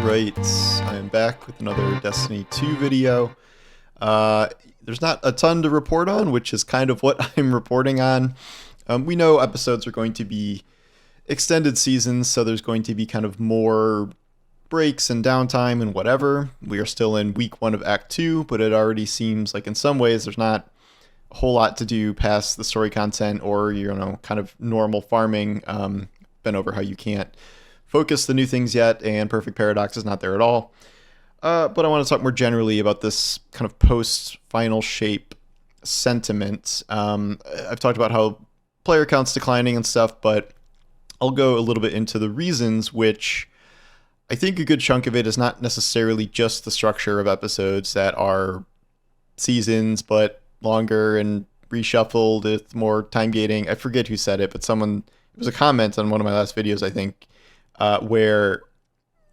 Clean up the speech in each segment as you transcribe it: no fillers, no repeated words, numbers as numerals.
right, I am back with another Destiny 2 video. There's not a ton to report on, which is kind of what I'm reporting on. We know episodes are going to be extended seasons, so there's going to be kind of more breaks and downtime and whatever. We are still in week 1 of Act 2, but it already seems like in some ways there's not a whole lot to do past the story content or, kind of normal farming. Been over how you can't focus the new things yet, and Perfect Paradox is not there at all. But I want to talk more generally about this kind of post-final shape sentiment. I've talked about how player count's declining and stuff, but I'll go a little bit into the reasons, which I think a good chunk of it is not necessarily just the structure of episodes that are seasons, but longer and reshuffled with more time gating. I forget who said it, but it was a comment on one of my last videos, I think, where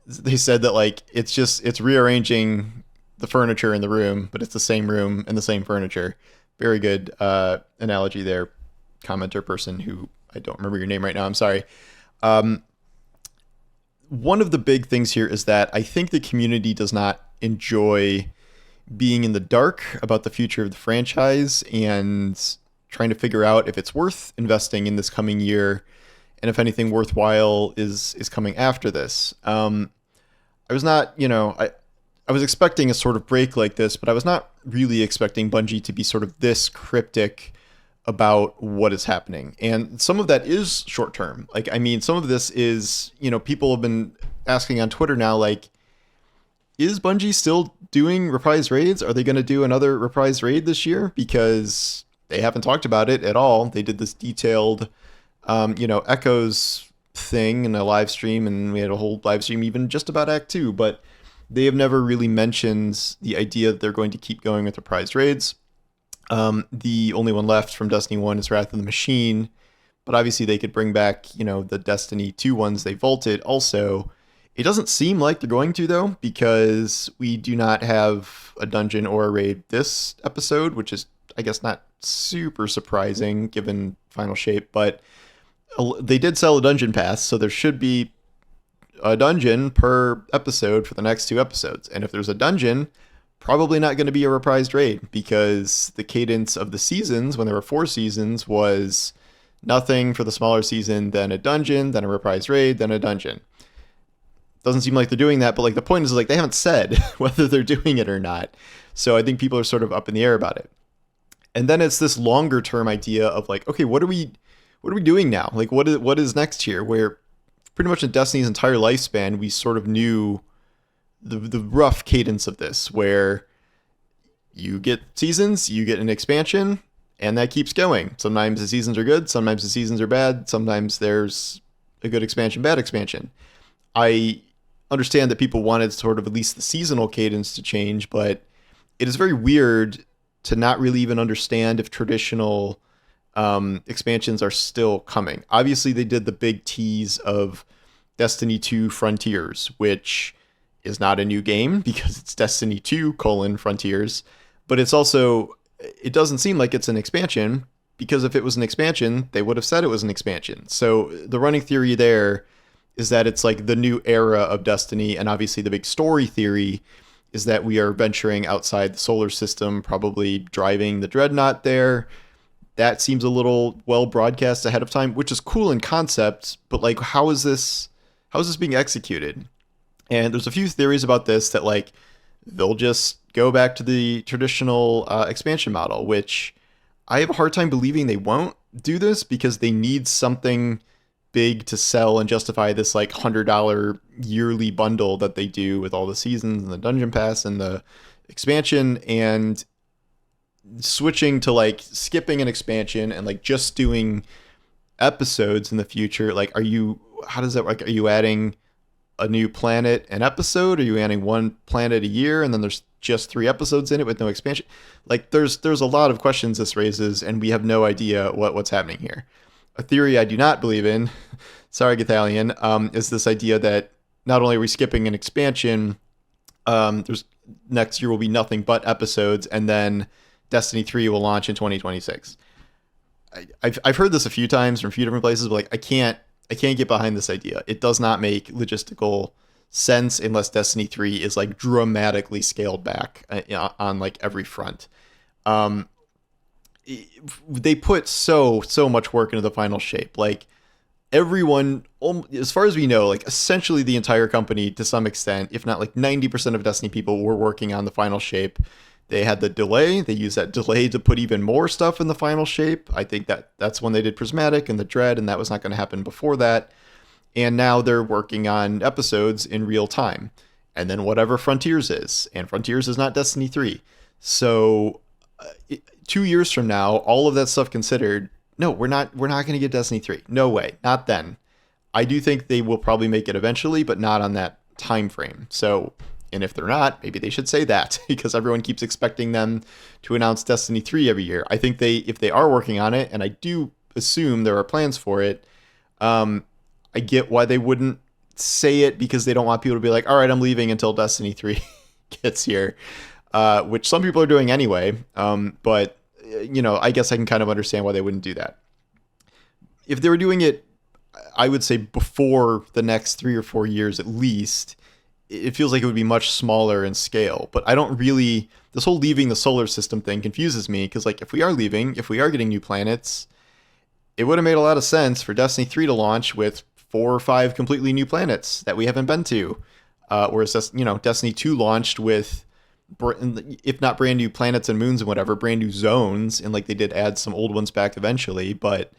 they said that it's rearranging the furniture in the room, but it's the same room and the same furniture. Very good analogy there, commenter person who I don't remember your name right now. I'm sorry. One of the big things here is that I think the community does not enjoy being in the dark about the future of the franchise and trying to figure out if it's worth investing in this coming year and if anything worthwhile is coming after this. I was not, I was expecting a sort of break like this, but I was not really expecting Bungie to be sort of this cryptic about what is happening. And some of that is short term. Some of this is, people have been asking on Twitter now, is Bungie still doing reprise raids? Are they going to do another reprise raid this year? Because they haven't talked about it at all. They did this detailed, Echoes thing in a live stream, and we had a whole live stream even just about Act 2, but they have never really mentioned the idea that they're going to keep going with reprise raids. The only one left from Destiny 1 is Wrath of the Machine, but obviously they could bring back, the Destiny 2 ones they vaulted also. It doesn't seem like they're going to, though, because we do not have a dungeon or a raid this episode, which is, I guess, not super surprising given Final Shape, but they did sell a dungeon pass, so there should be a dungeon per episode for the next 2 episodes. And if there's a dungeon, probably not going to be a reprised raid, because the cadence of the seasons, when there were 4 seasons, was nothing for the smaller season, then a dungeon, then a reprised raid, then a dungeon. Doesn't seem like they're doing that, but the point is they haven't said whether they're doing it or not. So I think people are sort of up in the air about it. And then it's this longer term idea of okay, what are we doing now? What is next here? Where pretty much in Destiny's entire lifespan, we sort of knew the rough cadence of this, where you get seasons, you get an expansion, and that keeps going. Sometimes the seasons are good, sometimes the seasons are bad, sometimes there's a good expansion, bad expansion. I understand that people wanted sort of at least the seasonal cadence to change, but it is very weird to not really even understand if traditional expansions are still coming. Obviously, they did the big tease of Destiny 2 Frontiers, which is not a new game because it's Destiny 2 Frontiers, but it doesn't seem like it's an expansion, because if it was an expansion, they would have said it was an expansion. So the running theory there is that it's the new era of Destiny, and obviously the big story theory is that we are venturing outside the solar system, probably driving the Dreadnought there. That seems a little well broadcast ahead of time, which is cool in concept, but how is this being executed? And there's a few theories about this that they'll just go back to the traditional expansion model, which I have a hard time believing they won't do this, because they need something big to sell and justify this $100 yearly bundle that they do with all the seasons and the dungeon pass and the expansion. And switching to skipping an expansion and just doing episodes in the future, how does that work? Are you adding a new planet an episode? Are you adding one planet a year and then there's just 3 episodes in it with no expansion? There's a lot of questions this raises, and we have no idea what's happening here. A theory I do not believe in, sorry Gathalion, is this idea that not only are we skipping an expansion, there's next year will be nothing but episodes, and then Destiny 3 will launch in 2026. I've heard this a few times from a few different places, but I can't get behind this idea. It does not make logistical sense unless Destiny 3 is like dramatically scaled back on like every front. Um, they put so much work into the final shape. Like everyone, as far as we know, like essentially the entire company to some extent, if not like 90% of Destiny people were working on the final shape. They had the delay. They used that delay to put even more stuff in the final shape. I think that's when they did Prismatic and the Dread, and that was not going to happen before that. And now they're working on episodes in real time. And then whatever Frontiers is, and Frontiers is not Destiny 3. So 2 years from now, all of that stuff considered, no, we're not going to get Destiny 3. No way, not then. I do think they will probably make it eventually, but not on that time frame. So, and if they're not, maybe they should say that because everyone keeps expecting them to announce Destiny 3 every year. I think if they are working on it, and I do assume there are plans for it, I get why they wouldn't say it because they don't want people to be like, all right, I'm leaving until Destiny 3 gets here, which some people are doing anyway. But, I guess I can kind of understand why they wouldn't do that. If they were doing it, I would say before the next 3 or 4 years at least, it feels like it would be much smaller in scale. But I don't really, this whole leaving the solar system thing confuses me because like if we are leaving, if we are getting new planets, it would have made a lot of sense for Destiny 3 to launch with 4 or 5 completely new planets that we haven't been to. Whereas, Destiny 2 launched with, if not brand new planets and moons and whatever, brand new zones. And like they did add some old ones back eventually. But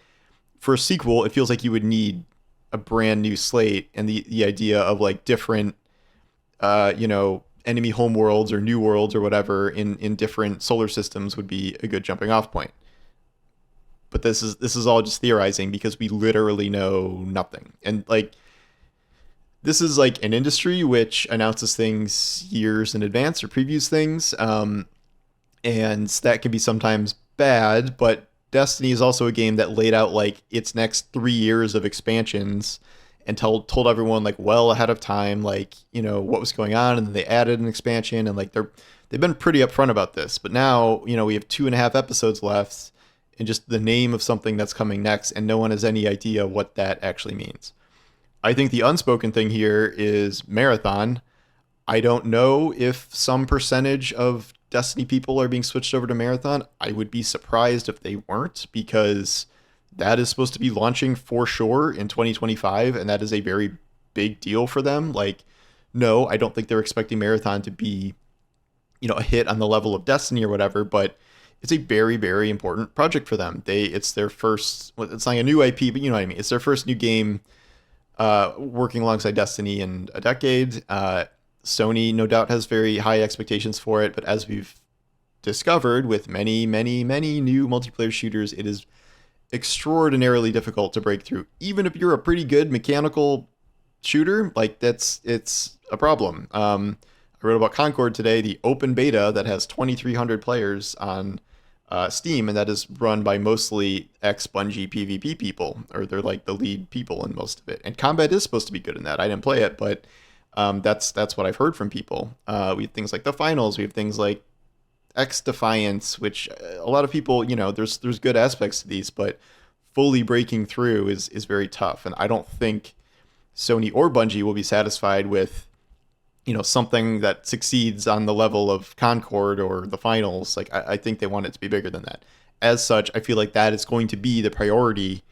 for a sequel, it feels like you would need a brand new slate. And the idea of like different, enemy homeworlds or new worlds or whatever in different solar systems would be a good jumping off point. But this is all just theorizing because we literally know nothing. And like this is like an industry which announces things years in advance or previews things. And that can be sometimes bad, but Destiny is also a game that laid out like its next 3 years of expansions and told everyone like well ahead of time, like, what was going on. And then they added an expansion and like they've been pretty upfront about this. But now, we have 2.5 episodes left and just the name of something that's coming next, and no one has any idea what that actually means. I think the unspoken thing here is Marathon. I don't know if some percentage of Destiny people are being switched over to Marathon. I would be surprised if they weren't, because that is supposed to be launching for sure in 2025, and that is a very big deal for them. Like, no, I don't think they're expecting Marathon to be, a hit on the level of Destiny or whatever, but it's a very, very important project for them. It's their first, it's not a new IP, but you know what I mean? It's their first new game working alongside Destiny in a decade. Sony, no doubt, has very high expectations for it, but as we've discovered with many, many, many new multiplayer shooters, it is extraordinarily difficult to break through. Even if you're a pretty good mechanical shooter, like it's a problem. I wrote about Concord today, the open beta that has 2,300 players on Steam, and that is run by mostly ex-Bungie PvP people, or they're like the lead people in most of it. And combat is supposed to be good in that. I didn't play it, but that's what I've heard from people. We have things like the finals. We have things like X Defiance, which a lot of people, there's good aspects to these, but fully breaking through is very tough. And I don't think Sony or Bungie will be satisfied with something that succeeds on the level of Concord or the finals. Like, I think they want it to be bigger than that. As such, I feel like that is going to be the priority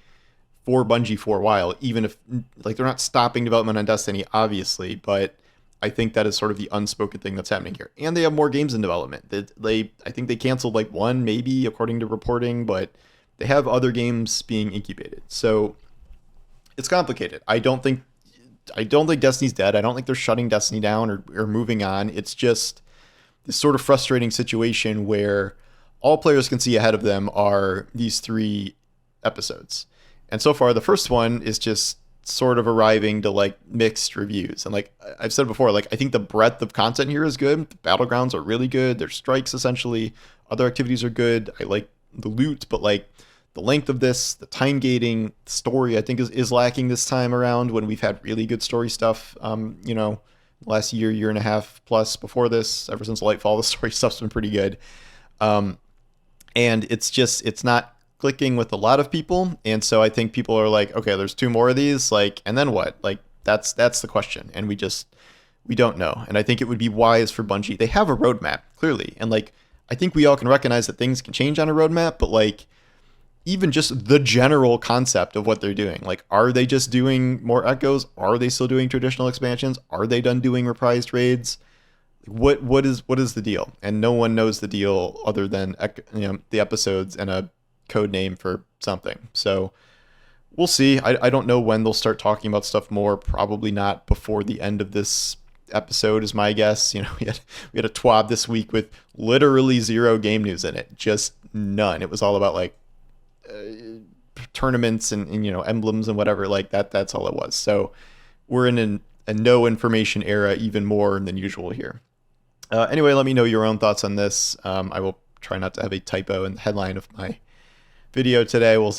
for Bungie for a while, even if, like, they're not stopping development on Destiny, obviously, but I think that is sort of the unspoken thing that's happening here. And they have more games in development. I think they canceled, like, one, maybe, according to reporting, but they have other games being incubated. So it's complicated. I don't think Destiny's dead. I don't think they're shutting Destiny down or moving on. It's just this sort of frustrating situation where all players can see ahead of them are these 3 episodes. And so far, the first one is just sort of arriving to like mixed reviews. And like I've said before, like I think the breadth of content here is good. The battlegrounds are really good. There's strikes essentially. Other activities are good. I like the loot, but like the length of this, the time gating, story, I think is lacking this time around when we've had really good story stuff. Last year and a half plus before this, ever since Lightfall, the story stuff's been pretty good. And it's not clicking with a lot of people. And so I think people are like, okay, there's 2 more of these, like, and then what? Like, that's the question. And we just, We don't know. And I think it would be wise for Bungie. They have a roadmap, clearly. And like, I think we all can recognize that things can change on a roadmap, but like, even just the general concept of what they're doing. Like, are they just doing more echoes? Are they still doing traditional expansions? Are they done doing reprised raids? What is the deal? And no one knows the deal other than the episodes and a code name for something. So we'll see. I don't know when they'll start talking about stuff more. Probably not before the end of this episode is my guess. We had a TWAB this week with literally zero game news in it, just none. It was all about like tournaments and emblems and whatever like that. That's all it was. So we're in a no information era even more than usual here. Anyway, let me know your own thoughts on this. I will try not to have a typo in the headline of my video today. Well,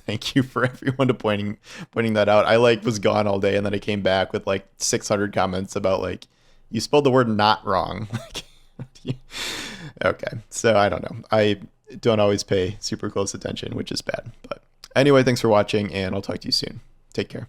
thank you for everyone to pointing that out. I was gone all day, and then I came back with like 600 comments about like, you spelled the word not wrong. Okay, so I don't know. I don't always pay super close attention, which is bad. But anyway, thanks for watching, and I'll talk to you soon. Take care.